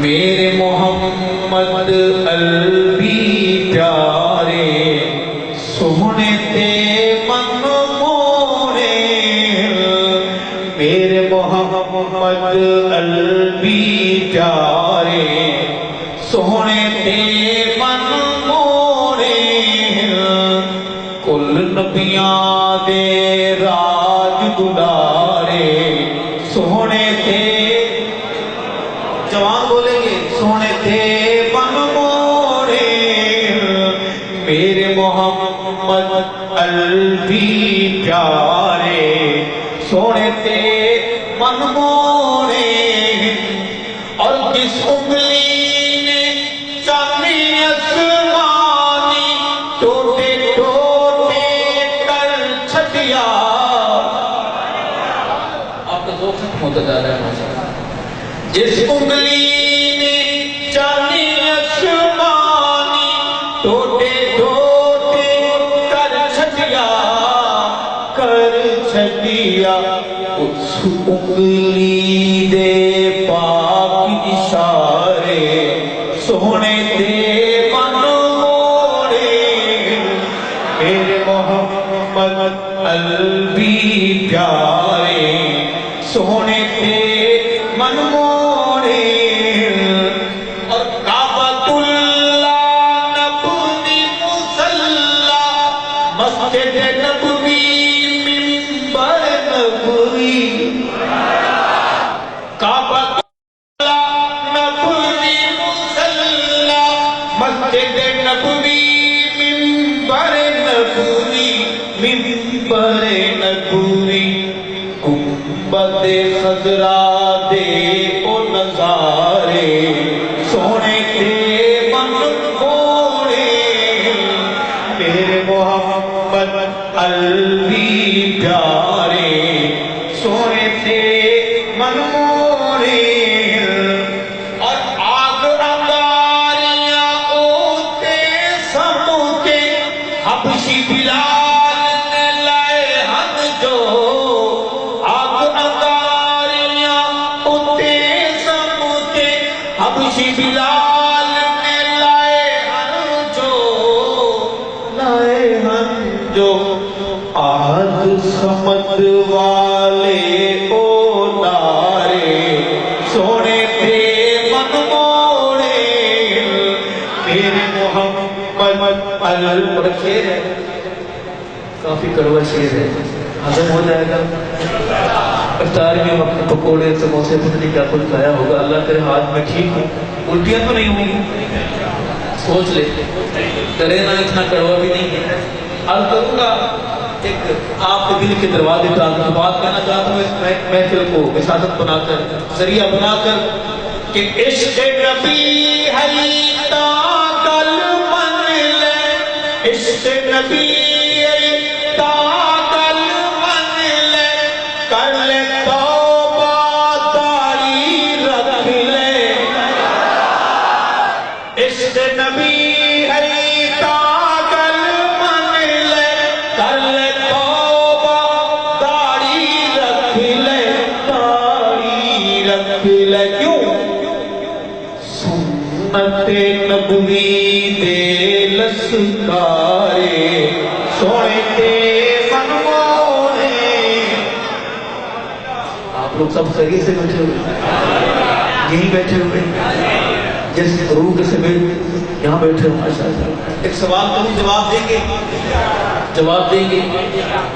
میرے محمد البی پیارے سونے تے من مونے میرے محمد البی پیارے سونے تے من مونے کل نبیاں دے راج دلارے سونے تے جوان بولیں گے سونے تھے من موڑے میرے محمد البی پیارے سونے تھے من موڑے اور جس انگلی نے چاندنی آسمانی ٹوٹے ٹوٹے کر چھٹیا آپ کا ذوق ختم ہوتا جا رہا ہے جس انگلی نے چاندنی آسمانی ٹوٹے ٹوٹے کر چھٹیا اس انگلی دے پاک اشارے سونے دے من موڑے میرے محمد البی پیارے سونے دے من موڑے مسجد نبوی منبر نبوی کعبۃ اللہ نبوی مصلی مسجد نبوی منبر نبوی منبر نبوی گنبد خضرا دے او نظارے سونے تے من موڑے میرے محمد البی پیارے سونے تے من موڑے اور آگ انگاریاں اوتے سمو کے حبشی بلال نے لائے ہن جو آگ انگاریاں اوتے سمو کے حبشی بلال نے لائے ہن جو آہد سمد والے او نارے سونے تے من موڑے میرے محمد بڑا شیر ہے کافی کڑوا شیر ہے ہضم ہو جائے گا افطار میں وقت پکوڑے سموسے پتنی کیا کچھ کھایا ہوگا اللہ تیرے ہاتھ میں ٹھیک ہوں الٹیاں تو نہیں ہوں گی سوچ لے ڈرے نہ اتنا کڑوا بھی نہیں ہے عرض کروں گا ایک آپ کے دل کے دروازے پر بات کہنا چاہتا ہوں اس محفل کو وساطت بنا کر ذریعہ بنا کر کہ عشق نبی ہے تا کل من لے عشق نبی ہے تا کل من لے کر لے توبہ داڑھی رکھ لے عشق نبی ہے تا کل من لے کر لے توبہ داڑھی رکھ لے کیوں سنت نبوی دے لسکارے سونے تے من موڑے آپ لوگ سب صحیح سے بیٹھے ہوئے یہیں بیٹھے ہوئے جس روح کے سے یہاں بیٹھے ہوں ماشاءاللہ ایک سوال کروں جواب دیں گے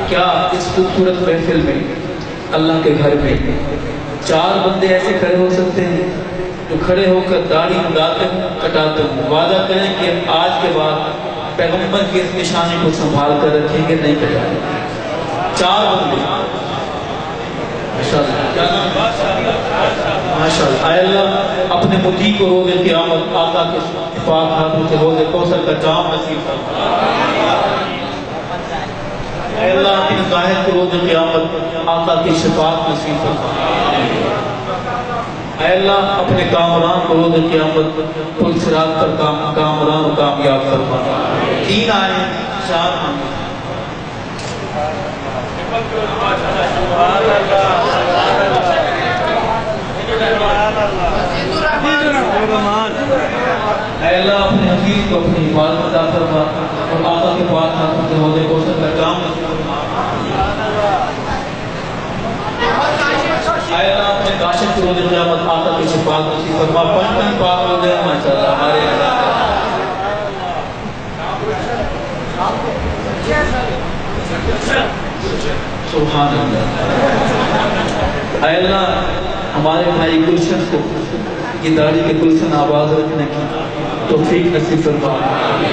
کیا اس خوبصورت محفل میں اللہ کے گھر میں 4 بندے ایسے کھڑے ہو سکتے ہیں جو کھڑے ہو کر داڑھی مڈاتے ہوں کٹاتے ہوں وعدہ کریں کہ آج کے بعد پیغمبر کی اس نشانی کو سنبھال کر رکھیں گے نہیں کٹائیں گے 4 بندے ماشاءاللہ اے اللہ اپنے مطیع کو روز قیامت آقا کے پاک ہاتھوں سے روز کوثر کا جام نصیب فرما اے اللہ اپنے ظاہر کو روز قیامت آقا کی شفاعت نصیب فرما اے اللہ اپنے کامران کو روز قیامت پل صراط پر کامران و کامیاب فرما 3 آئے 4 سبحان اللہ اے اللہ اپنے کاشف کی روز قیامت آقا کی شفاعت نصیب فرما، پنجن پاک ہو جائے ماشاءاللہ ہمارے سبحان اللہ۔ اے اللہ ہمارے بھائی گلشن کو یہ داڑھی کے گلشن آباد رکھنے کی توفیق نصیب فرما،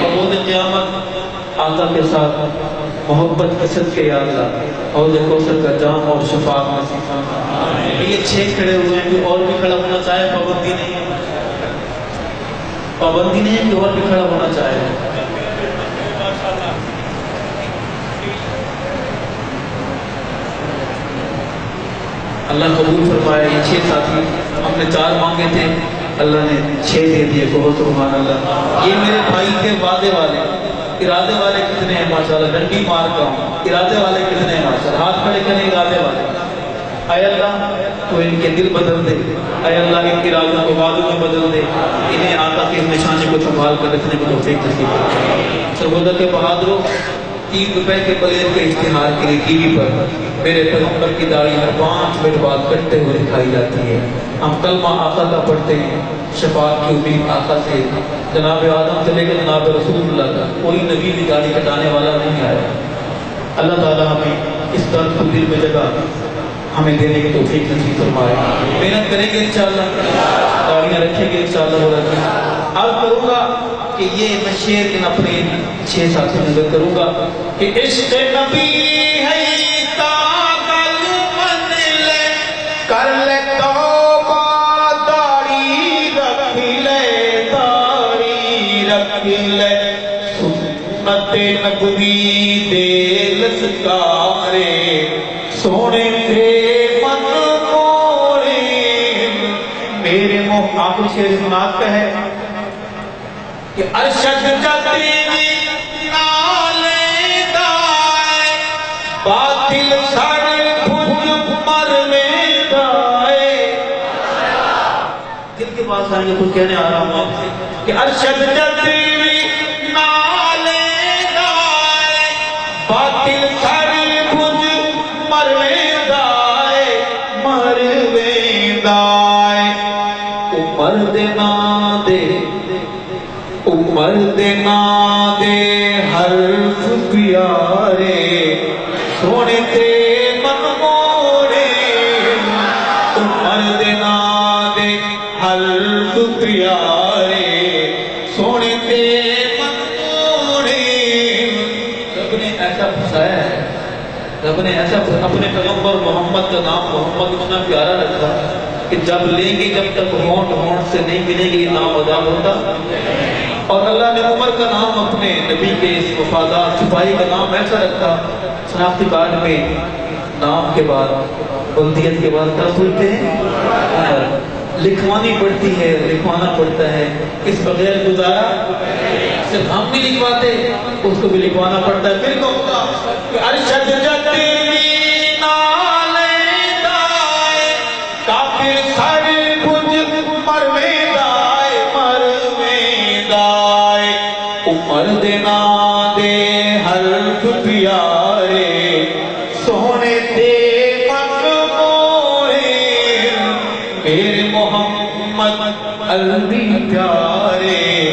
اور روز قیامت آقا کے ساتھ محبت حسد کے یا اللہ حوض کوثر کا جام اور شفاعت نصیب فرما۔ یہ 6 کھڑے ہوئے ہیں، کہ اور بھی کھڑا ہونا چاہے پابندی نہیں ہے، پابندی نہیں ہے کہ اور بھی کھڑا ہونا چاہے۔ اللہ قبول فرمائے۔ یہ 6 ساتھی ہم نے 4 مانگے تھے، اللہ نے 6 دے دیے، بہت سبحان اللہ۔ یہ میرے بھائی کے وعدے والے ارادے والے کتنے ہیں ماشاءاللہ، ڈنڈی مار کا ہوں، ارادے والے کتنے ہیں ماشاءاللہ، ہاتھ کھڑے کریں ارادے والے۔ اے اللہ تو ان کے دل بدل دے، اے اللہ ان کے ارادوں کو وعدوں میں بدل دے، انہیں آقا کی نشانے کو سنبھال کر رکھنے کو توفیق نصیب فرما۔ سرگودا کے بہادروں، 3 روپے کے پلیٹ کے اشتہار کے لیے ٹی وی پر میرے پیغمبر کی داڑھی ہر 5 منٹ بعد کٹتے ہوئے دکھائی جاتی ہے۔ ہم کلمہ آقا کا پڑھتے ہیں، شفاعت کی امید آقا سے، جناب آدم سے لے کر جناب رسول اللہ کا کوئی نبی بھی داڑھی کٹانے والا نہیں آیا۔ اللہ تعالیٰ ہمیں اس درد کو دل میں جگہ ہمیں دینے کی توفیق نصیب فرمائے۔ محنت کریں گے انشاءاللہ، داڑیاں رکھیں گے انشاءاللہ وہ رکھیں۔ عرض کروں گا کہ یہ میں شعر ان اپنے 6 ساتھی نظر کروں گا کہ عشق نبی ہے تاغل من لے، کر لے توبہ داڑھی رکھ لے، داڑھی رکھ لے، سنت نبوی دے لسکارے، سونے دے من موڑے میرے آخری شعر سنات کا ہے کہ ارشد جاتی نالے دائے، باطل سر بھج مرنے دائے۔ دل کے پاس آئیں گے کچھ کہنے آ رہا ہوں آپ سے کہ ارشد جاتی نالے دائے، باطل سر بھج مرنے دائے، مرنے دائے، عمر دینا دے، عمر دینا دے حرف پیارے، سونے تے من موڑے، عمر دینا دے حرف پیارے، سونے تے من موڑے۔ رب نے ایسا پھنسایا ہے، رب نے ایسا اپنے پیغمبر محمد کا نام محمد اتنا پیارا رکھا کہ جب لیں گے جب تک ہونٹ ہونٹ سے نہیں ملے گی یہ نام ادا ہوتا۔ اور اللہ نے عمر کا نام اپنے نبی کے اس وفادار سپاہی کا نام ایسا رکھا، شناختی کارڈ میں نام کے بعد بلدیت کے بعد کیا بولتے ہیں؟ عمر۔ لکھوانی پڑتی ہے، لکھوانا پڑتا ہے، اس بغیر گزارا صرف ہم بھی لکھواتے اس کو بھی لکھوانا پڑتا ہے۔ پھر تو کہ ارشد جاتی نالے دائے، کافر سر بھج مرنے دائے، مرنے دائے، عمر دینا دے حرف پیارے، سونے دے من موڑے میرے محمد الوی پیارے،